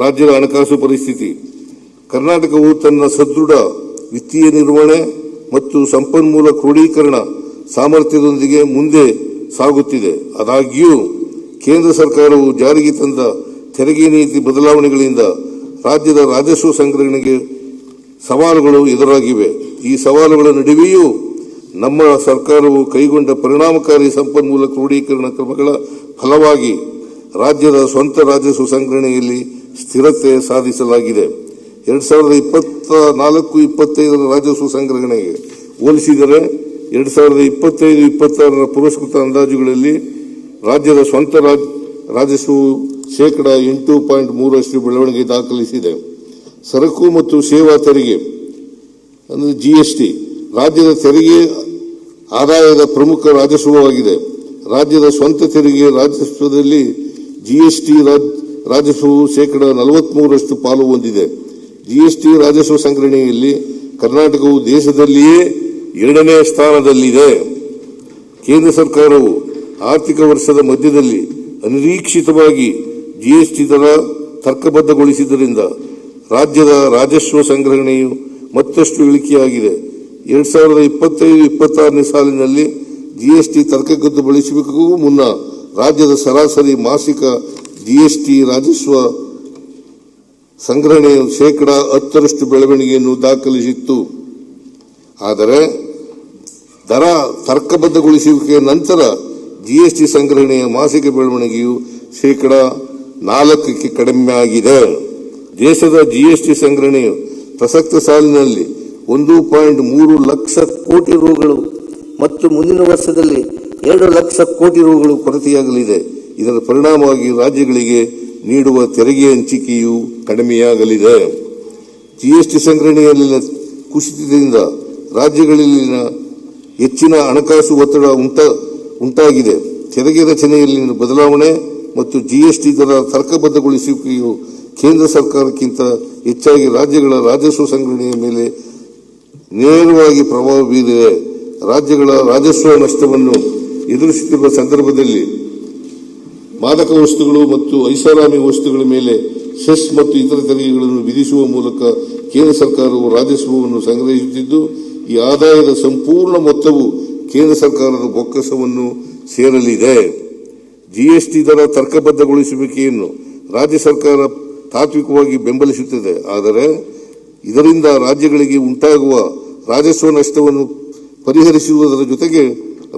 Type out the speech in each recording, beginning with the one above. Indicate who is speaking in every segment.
Speaker 1: ರಾಜ್ಯದ ಹಣಕಾಸು ಪರಿಸ್ಥಿತಿ. ಕರ್ನಾಟಕವು ತನ್ನ ಸದೃಢ ವಿತ್ತೀಯ ನಿರ್ವಹಣೆ ಮತ್ತು ಸಂಪನ್ಮೂಲ ಕ್ರೋಢೀಕರಣ ಸಾಮರ್ಥ್ಯದೊಂದಿಗೆ ಮುಂದೆ ಸಾಗುತ್ತಿದೆ. ಆದಾಗ್ಯೂ ಕೇಂದ್ರ ಸರ್ಕಾರವು ಜಾರಿಗೆ ತಂದ ತೆರಿಗೆ ನೀತಿ ಬದಲಾವಣೆಗಳಿಂದ ರಾಜ್ಯದ ರಾಜಸ್ವ ಸಂಗ್ರಹಣೆಗೆ ಸವಾಲುಗಳು ಎದುರಾಗಿವೆ. ಈ ಸವಾಲುಗಳ ನಡುವೆಯೂ ನಮ್ಮ ಸರ್ಕಾರವು ಕೈಗೊಂಡ ಪರಿಣಾಮಕಾರಿ ಸಂಪನ್ಮೂಲ ಕ್ರೋಢೀಕರಣ ಕ್ರಮಗಳ ಫಲವಾಗಿ ರಾಜ್ಯದ ಸ್ವಂತ ರಾಜಸ್ವ ಸಂಗ್ರಹಣೆಯಲ್ಲಿ ಸ್ಥಿರತೆ ಸಾಧಿಸಲಾಗಿದೆ. 2024-25 ರಾಜಸ್ವ ಸಂಗ್ರಹಣೆಗೆ ಹೋಲಿಸಿದರೆ 2025-26 ಪುರಸ್ಕೃತ ಅಂದಾಜುಗಳಲ್ಲಿ ರಾಜ್ಯದ ಸ್ವಂತ ರಾಜಸ್ವವು 8.3% ಬೆಳವಣಿಗೆ ದಾಖಲಿಸಿದೆ. ಸರಕು ಮತ್ತು ಸೇವಾ ತೆರಿಗೆ ಅಂದರೆ ಜಿಎಸ್ಟಿ ರಾಜ್ಯದ ತೆರಿಗೆ ಆದಾಯದ ಪ್ರಮುಖ ರಾಜಸ್ವವಾಗಿದೆ. ರಾಜ್ಯದ ಸ್ವಂತ ತೆರಿಗೆ ರಾಜಸ್ವದಲ್ಲಿ ಜಿಎಸ್ಟಿ ರಾಜಸ್ವವು 43% ಪಾಲು ಹೊಂದಿದೆ. ಜಿಎಸ್ಟಿ ರಾಜಸ್ವ ಸಂಗ್ರಹಣೆಯಲ್ಲಿ ಕರ್ನಾಟಕವು ದೇಶದಲ್ಲಿಯೇ 2ನೇ ಸ್ಥಾನದಲ್ಲಿದೆ. ಕೇಂದ್ರ ಸರ್ಕಾರವು ಆರ್ಥಿಕ ವರ್ಷದ ಮಧ್ಯದಲ್ಲಿ ಅನಿರೀಕ್ಷಿತವಾಗಿ ಜಿಎಸ್ಟಿ ದರ ತರ್ಕಬದ್ಧಗೊಳಿಸಿದ್ದರಿಂದ ರಾಜ್ಯದ ರಾಜಸ್ವ ಸಂಗ್ರಹಣೆಯು ಮತ್ತಷ್ಟು ಇಳಿಕೆಯಾಗಿದೆ. 2025-26 ಸಾಲಿನಲ್ಲಿ ಜಿಎಸ್ಟಿ ತರ್ಕಬದ್ಧಗೊಳಿಸುವಿಕೆಗೂ ಮುನ್ನ ರಾಜ್ಯದ ಸರಾಸರಿ ಮಾಸಿಕ ಜಿಎಸ್ಟಿ ರಾಜಸ್ವ ಸಂಗ್ರಹಣೆಯು 10% ಬೆಳವಣಿಗೆಯನ್ನು ದಾಖಲಿಸಿತ್ತು. ಆದರೆ ದರ ತರ್ಕಬದ್ಧಗೊಳಿಸುವಿಕೆಯ ನಂತರ ಜಿಎಸ್ಟಿ ಸಂಗ್ರಹಣೆಯ ಮಾಸಿಕ ಬೆಳವಣಿಗೆಯು 4% ಕಡಿಮೆಯಾಗಿದೆ. ದೇಶದ ಜಿಎಸ್ಟಿ ಸಂಗ್ರಹಣೆಯು ಪ್ರಸಕ್ತ ಸಾಲಿನಲ್ಲಿ 1.3 ಲಕ್ಷ ಕೋಟಿ ರುಗಳು ಮತ್ತು ಮುಂದಿನ ವರ್ಷದಲ್ಲಿ 2 ಲಕ್ಷ ಕೋಟಿ ರುಗಳು ಕೊರತೆಯಾಗಲಿದೆ. ಇದರ ಪರಿಣಾಮವಾಗಿ ರಾಜ್ಯಗಳಿಗೆ ನೀಡುವ ತೆರಿಗೆ ಹಂಚಿಕೆಯು ಕಡಿಮೆಯಾಗಲಿದೆ. ಜಿಎಸ್ಟಿ ಸಂಗ್ರಹಣೆಯಲ್ಲಿನ ಕುಸಿತದಿಂದ ರಾಜ್ಯಗಳಲ್ಲಿನ ಹೆಚ್ಚಿನ ಹಣಕಾಸು ಒತ್ತಡ ಉಂಟಾಗಿದೆ. ತೆರಿಗೆ ರಚನೆಯಲ್ಲಿನ ಬದಲಾವಣೆ ಮತ್ತು ಜಿಎಸ್ಟಿ ದರ ತರ್ಕಬದ್ಧಗೊಳಿಸುವಿಕೆಯು ಕೇಂದ್ರ ಸರ್ಕಾರಕ್ಕಿಂತ ಹೆಚ್ಚಾಗಿ ರಾಜ್ಯಗಳ ರಾಜಸ್ವ ಸಂಗ್ರಹಣೆಯ ಮೇಲೆ ನೇರವಾಗಿ ಪ್ರಭಾವ ಬೀರಿದೆ. ರಾಜ್ಯಗಳ ರಾಜಸ್ವ ನಷ್ಟವನ್ನು ಎದುರಿಸುತ್ತಿರುವ ಸಂದರ್ಭದಲ್ಲಿ ಮಾದಕ ವಸ್ತುಗಳು ಮತ್ತು ಐಷಾರಾಮಿ ವಸ್ತುಗಳ ಮೇಲೆ ಸೆಸ್ ಮತ್ತು ಇತರ ತೆರಿಗೆಗಳನ್ನು ವಿಧಿಸುವ ಮೂಲಕ ಕೇಂದ್ರ ಸರ್ಕಾರವು ರಾಜಸ್ವವನ್ನು ಸಂಗ್ರಹಿಸುತ್ತಿದ್ದು, ಈ ಆದಾಯದ ಸಂಪೂರ್ಣ ಮೊತ್ತವು ಕೇಂದ್ರ ಸರ್ಕಾರದ ಬೊಕ್ಕಸವನ್ನು ಸೇರಲಿದೆ. ಜಿಎಸ್ಟಿ ದರ ತರ್ಕಬದ್ಧಗೊಳಿಸುವಿಕೆಯನ್ನು ರಾಜ್ಯ ಸರ್ಕಾರ ತಾತ್ವಿಕವಾಗಿ ಬೆಂಬಲಿಸುತ್ತದೆ. ಆದರೆ ಇದರಿಂದ ರಾಜ್ಯಗಳಿಗೆ ಉಂಟಾಗುವ ರಾಜಸ್ವ ನಷ್ಟವನ್ನು ಪರಿಹರಿಸುವುದರ ಜೊತೆಗೆ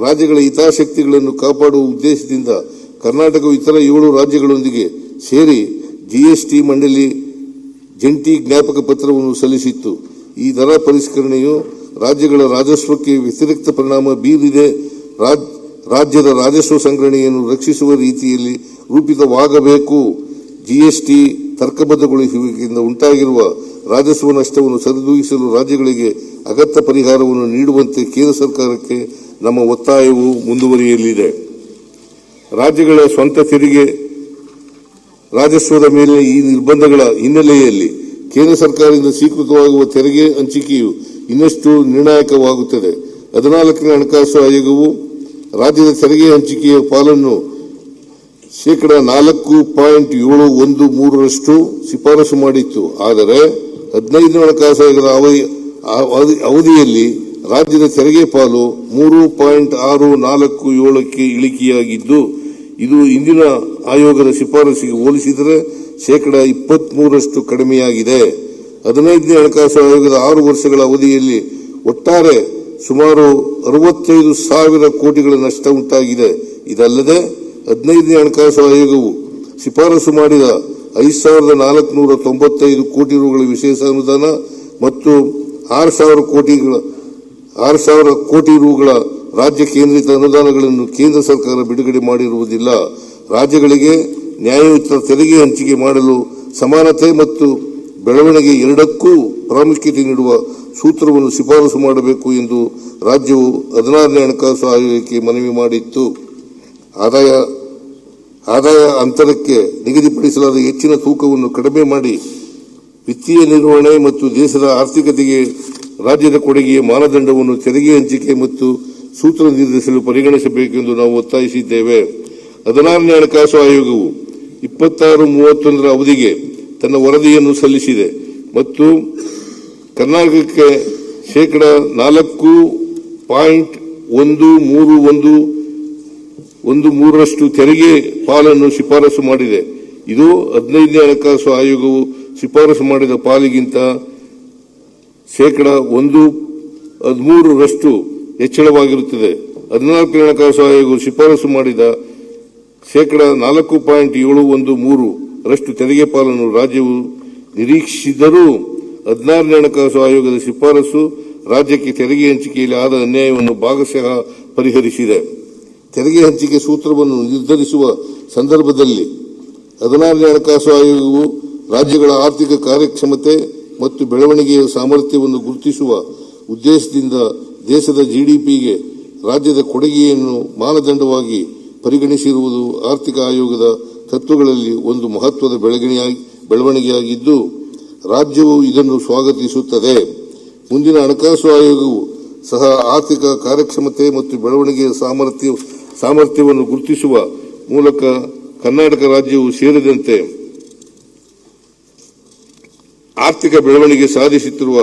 Speaker 1: ರಾಜ್ಯಗಳ ಹಿತಾಸಕ್ತಿಗಳನ್ನು ಕಾಪಾಡುವ ಉದ್ದೇಶದಿಂದ ಕರ್ನಾಟಕವು ಇತರ 7 ರಾಜ್ಯಗಳೊಂದಿಗೆ ಸೇರಿ ಜಿಎಸ್ಟಿ ಮಂಡಳಿ ಜಂಟಿ ಜ್ಞಾಪಕ ಪತ್ರವನ್ನು ಸಲ್ಲಿಸಿತ್ತು. ಈ ದರ ಪರಿಷ್ಕರಣೆಯು ರಾಜ್ಯಗಳ ರಾಜಸ್ವಕ್ಕೆ ವ್ಯತಿರಿಕ್ತ ಪರಿಣಾಮ ಬೀರಿದೆ. ರಾಜ್ಯದ ರಾಜಸ್ವ ಸಂಗ್ರಹಣೆಯನ್ನು ರಕ್ಷಿಸುವ ರೀತಿಯಲ್ಲಿ ರೂಪಿತವಾಗಬೇಕು. ಜಿಎಸ್ಟಿ ತರ್ಕಬದ್ಧಗೊಳಿಸುವಿಕೆಯಿಂದ ಉಂಟಾಗಿರುವ ರಾಜಸ್ವ ನಷ್ಟವನ್ನು ಸರಿದೂಗಿಸಲು ರಾಜ್ಯಗಳಿಗೆ ಅಗತ್ಯ ಪರಿಹಾರವನ್ನು ನೀಡುವಂತೆ ಕೇಂದ್ರ ಸರ್ಕಾರಕ್ಕೆ ನಮ್ಮ ಒತ್ತಾಯವು ಮುಂದುವರಿಯಲಿದೆ. ರಾಜ್ಯಗಳ ಸ್ವಂತ ತೆರಿಗೆ ರಾಜಸ್ವದ ಮೇಲೆ ಈ ನಿರ್ಬಂಧಗಳ ಹಿನ್ನೆಲೆಯಲ್ಲಿ ಕೇಂದ್ರ ಸರ್ಕಾರದಿಂದ ಸ್ವೀಕೃತವಾಗುವ ತೆರಿಗೆ ಹಂಚಿಕೆಯು ಇನ್ನಷ್ಟು ನಿರ್ಣಾಯಕವಾಗುತ್ತದೆ. 14ನೇ ಹಣಕಾಸು ಆಯೋಗವು ರಾಜ್ಯದ ತೆರಿಗೆ ಹಂಚಿಕೆಯ ಪಾಲನ್ನು 4.713% ಶಿಫಾರಸು ಮಾಡಿತ್ತು. ಆದರೆ 15ನೇ ಹಣಕಾಸು ಆಯೋಗದ ಅವಧಿಯಲ್ಲಿ ರಾಜ್ಯದ ತೆರಿಗೆ ಪಾಲು 3.647ಕ್ಕೆ ಇಳಿಕೆಯಾಗಿದ್ದು, ಇದು ಹಿಂದಿನ ಆಯೋಗದ ಶಿಫಾರಸಿಗೆ ಹೋಲಿಸಿದರೆ 23% ಕಡಿಮೆಯಾಗಿದೆ. 15ನೇ ಹಣಕಾಸು ಆಯೋಗದ 6 ವರ್ಷಗಳ ಅವಧಿಯಲ್ಲಿ ಒಟ್ಟಾರೆ ಸುಮಾರು 65,000 ಕೋಟಿಗಳ ನಷ್ಟ ಉಂಟಾಗಿದೆ. ಇದಲ್ಲದೆ 15ನೇ ಹಣಕಾಸು ಆಯೋಗವು ಶಿಫಾರಸು ಮಾಡಿದ 5,495 ಕೋಟಿ ರುಗಳ ವಿಶೇಷ ಅನುದಾನ ಮತ್ತು 6,000 ಕೋಟಿ ರುಗಳ ರಾಜ್ಯ ಕೇಂದ್ರಿತ ಅನುದಾನಗಳನ್ನು ಕೇಂದ್ರ ಸರ್ಕಾರ ಬಿಡುಗಡೆ ಮಾಡಿರುವುದಿಲ್ಲ. ರಾಜ್ಯಗಳಿಗೆ ನ್ಯಾಯಯುತ ತೆರಿಗೆ ಹಂಚಿಕೆ ಮಾಡಲು ಸಮಾನತೆ ಮತ್ತು ಬೆಳವಣಿಗೆ ಎರಡಕ್ಕೂ ಪ್ರಾಮುಖ್ಯತೆ ನೀಡುವ ಸೂತ್ರವನ್ನು ಶಿಫಾರಸು ಮಾಡಬೇಕು ಎಂದು ರಾಜ್ಯವು 16ನೇ ಹಣಕಾಸು ಆಯೋಗಕ್ಕೆ ಮನವಿ ಮಾಡಿತ್ತು. ಆದಾಯ ಅಂತರಕ್ಕೆ ನಿಗದಿಪಡಿಸಲಾದ ಹೆಚ್ಚಿನ ತೂಕವನ್ನು ಕಡಿಮೆ ಮಾಡಿ ವಿತ್ತೀಯ ನಿರ್ವಹಣೆ ಮತ್ತು ದೇಶದ ಆರ್ಥಿಕತೆಗೆ ರಾಜ್ಯದ ಕೊಡುಗೆಯ ಮಾನದಂಡವನ್ನು ತೆರಿಗೆ ಹಂಚಿಕೆ ಮತ್ತು ಸೂತ್ರ ನಿರ್ಧರಿಸಲು ಪರಿಗಣಿಸಬೇಕೆಂದು ನಾವು ಒತ್ತಾಯಿಸಿದ್ದೇವೆ. 16ನೇ ಹಣಕಾಸು ಆಯೋಗವು 26-31 ಅವಧಿಗೆ ತನ್ನ ವರದಿಯನ್ನು ಸಲ್ಲಿಸಿದೆ ಮತ್ತು ಕರ್ನಾಟಕಕ್ಕೆ .4.13113% ತೆರಿಗೆ ಪಾಲನ್ನು ಶಿಫಾರಸು ಮಾಡಿದೆ. ಇದು 15ನೇ ಹಣಕಾಸು ಆಯೋಗವು ಶಿಫಾರಸು ಮಾಡಿದ ಪಾಲಿಗಿಂತ .13% ಹೆಚ್ಚಳವಾಗಿರುತ್ತದೆ. 14ನೇ ಹಣಕಾಸು ಆಯೋಗವು ಶಿಫಾರಸು ಮಾಡಿದ .4.713% ತೆರಿಗೆ ಪಾಲನ್ನು ರಾಜ್ಯವು ನಿರೀಕ್ಷಿಸಿದರೂ 16ನೇ ಹಣಕಾಸು ಆಯೋಗದ ಶಿಫಾರಸು ರಾಜ್ಯಕ್ಕೆ ತೆರಿಗೆ ಹಂಚಿಕೆಯಲ್ಲಿ ಆದ ಅನ್ಯಾಯವನ್ನು ಭಾಗಶಃ ಪರಿಹರಿಸಿದೆ. ತೆರಿಗೆ ಹಂಚಿಕೆ ಸೂತ್ರವನ್ನು ನಿರ್ಧರಿಸುವ ಸಂದರ್ಭದಲ್ಲಿ 16ನೇ ಹಣಕಾಸು ಆಯೋಗವು ರಾಜ್ಯಗಳ ಆರ್ಥಿಕ ಕಾರ್ಯಕ್ಷಮತೆ ಮತ್ತು ಬೆಳವಣಿಗೆಯ ಸಾಮರ್ಥ್ಯವನ್ನು ಗುರುತಿಸುವ ಉದ್ದೇಶದಿಂದ ದೇಶದ ಜಿಡಿಪಿಗೆ ರಾಜ್ಯದ ಕೊಡುಗೆಯನ್ನು ಮಾನದಂಡವಾಗಿ ಪರಿಗಣಿಸಿರುವುದು ಆರ್ಥಿಕ ಆಯೋಗದ ತತ್ವಗಳಲ್ಲಿ ಒಂದು ಮಹತ್ವದ ಬೆಳವಣಿಗೆಯಾಗಿದ್ದು ರಾಜ್ಯವು ಇದನ್ನು ಸ್ವಾಗತಿಸುತ್ತದೆ. ಮುಂದಿನ ಹಣಕಾಸು ಆಯೋಗವು ಸಹ ಆರ್ಥಿಕ ಕಾರ್ಯಕ್ಷಮತೆ ಮತ್ತು ಬೆಳವಣಿಗೆಯ ಸಾಮರ್ಥ್ಯವನ್ನು ಗುರುತಿಸುವ ಮೂಲಕ ಕರ್ನಾಟಕ ರಾಜ್ಯವು ಸೇರಿದಂತೆ ಆರ್ಥಿಕ ಬೆಳವಣಿಗೆ ಸಾಧಿಸುತ್ತಿರುವ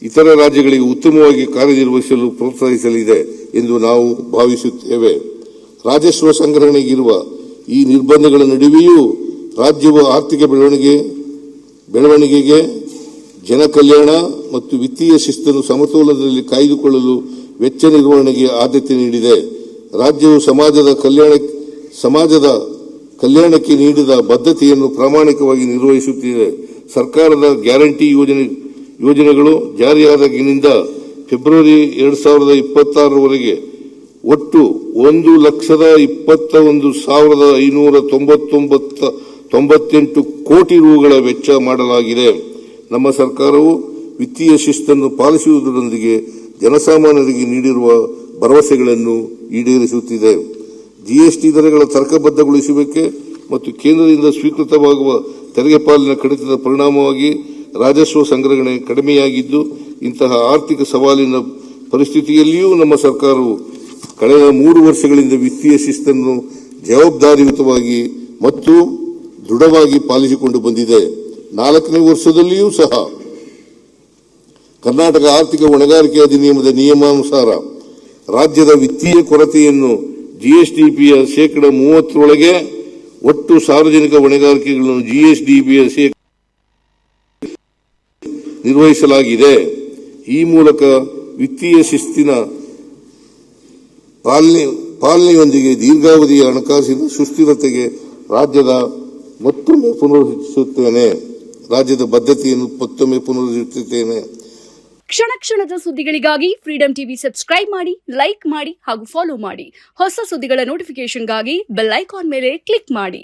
Speaker 1: ಇತರ ರಾಜ್ಯಗಳಿಗೆ ಉತ್ತಮವಾಗಿ ಕಾರ್ಯನಿರ್ವಹಿಸಲು ಪ್ರೋತ್ಸಾಹಿಸಲಿದೆ ಎಂದು ನಾವು ಭಾವಿಸುತ್ತೇವೆ. ರಾಜಸ್ವ ಸಂಗ್ರಹಣೆಗಿರುವ ಈ ನಿರ್ಬಂಧಗಳ ನಡುವೆಯೂ ರಾಜ್ಯವು ಆರ್ಥಿಕ ಬೆಳವಣಿಗೆಗೆ ಜನ ಕಲ್ಯಾಣ ಮತ್ತು ವಿತ್ತೀಯ ಶಿಸ್ತನ್ನು ಸಮತೋಲನದಲ್ಲಿ ಕಾಯ್ದುಕೊಳ್ಳಲು ವೆಚ್ಚ ನಿರ್ವಹಣೆಗೆ ಆದ್ಯತೆ ನೀಡಿದೆ. ರಾಜ್ಯವು ಸಮಾಜದ ಕಲ್ಯಾಣಕ್ಕೆ ನೀಡಿದ ಬದ್ಧತೆಯನ್ನು ಪ್ರಾಮಾಣಿಕವಾಗಿ ನಿರ್ವಹಿಸುತ್ತಿದೆ. ಸರ್ಕಾರದ ಗ್ಯಾರಂಟಿ ಯೋಜನೆಗಳು ಜಾರಿಯಾದಾಗಿನಿಂದ ಫೆಬ್ರವರಿ 2026ರವರೆಗೆ ಒಟ್ಟು 1,21,598 ಕೋಟಿ ರೂಗಳ ವೆಚ್ಚ ಮಾಡಲಾಗಿದೆ. ನಮ್ಮ ಸರ್ಕಾರವು ವಿತ್ತೀಯ ಶಿಸ್ತನ್ನು ಪಾಲಿಸುವುದರೊಂದಿಗೆ ಜನಸಾಮಾನ್ಯರಿಗೆ ನೀಡಿರುವ ಭರವಸೆಗಳನ್ನು ಈಡೇರಿಸುತ್ತಿದೆ. ಜಿಎಸ್ಟಿ ದರಗಳ ತರ್ಕಬದ್ಧಗೊಳಿಸುವಿಕೆ ಮತ್ತು ಕೇಂದ್ರದಿಂದ ಸ್ವೀಕೃತವಾಗುವ ತೆರಿಗೆ ಪಾಲಿನ ಕಡಿತದ ಪರಿಣಾಮವಾಗಿ ರಾಜಸ್ವ ಸಂಗ್ರಹಣೆ ಕಡಿಮೆಯಾಗಿದ್ದು, ಇಂತಹ ಆರ್ಥಿಕ ಸವಾಲಿನ ಪರಿಸ್ಥಿತಿಯಲ್ಲಿಯೂ ನಮ್ಮ ಸರ್ಕಾರವು ಕಳೆದ 3 ವರ್ಷಗಳಿಂದ ವಿತ್ತೀಯ ಶಿಸ್ತನ್ನು ಜವಾಬ್ದಾರಿಯುತವಾಗಿ ಮತ್ತು ದೃಢವಾಗಿ ಪಾಲಿಸಿಕೊಂಡು ಬಂದಿದೆ. 4ನೇ ವರ್ಷದಲ್ಲಿಯೂ ಸಹ ಕರ್ನಾಟಕ ಆರ್ಥಿಕ ಹೊಣೆಗಾರಿಕೆ ಅಧಿನಿಯಮದ ನಿಯಮಾನುಸಾರ ರಾಜ್ಯದ ವಿತ್ತೀಯ ಕೊರತೆಯನ್ನು ಜಿಎಸ್ಡಿಪಿಯ %30 ಒಟ್ಟು ಸಾರ್ವಜನಿಕ ಹೊಣೆಗಾರಿಕೆಗಳನ್ನು ಜಿಎಸ್ಡಿಪಿಯ ನಿರ್ವಹಿಸಲಾಗಿದೆ. ಈ ಮೂಲಕ ವಿತ್ತೀಯ ಶಿಸ್ತಿನ ಪಾಲನೆಯೊಂದಿಗೆ ದೀರ್ಘಾವಧಿಯ ಹಣಕಾಸಿನ ಸುಸ್ಥಿರತೆಗೆ ರಾಜ್ಯದ ಬದ್ಧತೆಯನ್ನು ಮತ್ತೊಮ್ಮೆ ಪುನರುಚ್ಚರಿಸುತ್ತೇನೆ.
Speaker 2: ಕ್ಷಣ ಕ್ಷಣದ ಸುದ್ದಿಗಳಿಗಾಗಿ ಫ್ರೀಡಂ ಟಿವಿ ಸಬ್ಸ್ಕ್ರೈಬ್ ಮಾಡಿ, ಲೈಕ್ ಮಾಡಿ ಹಾಗೂ ಫಾಲೋ ಮಾಡಿ. ಹೊಸ ಸುದ್ದಿಗಳ ನೋಟಿಫಿಕೇಶನ್ಗಾಗಿ ಬೆಲ್ ಐಕಾನ್ ಮೇಲೆ ಕ್ಲಿಕ್ ಮಾಡಿ.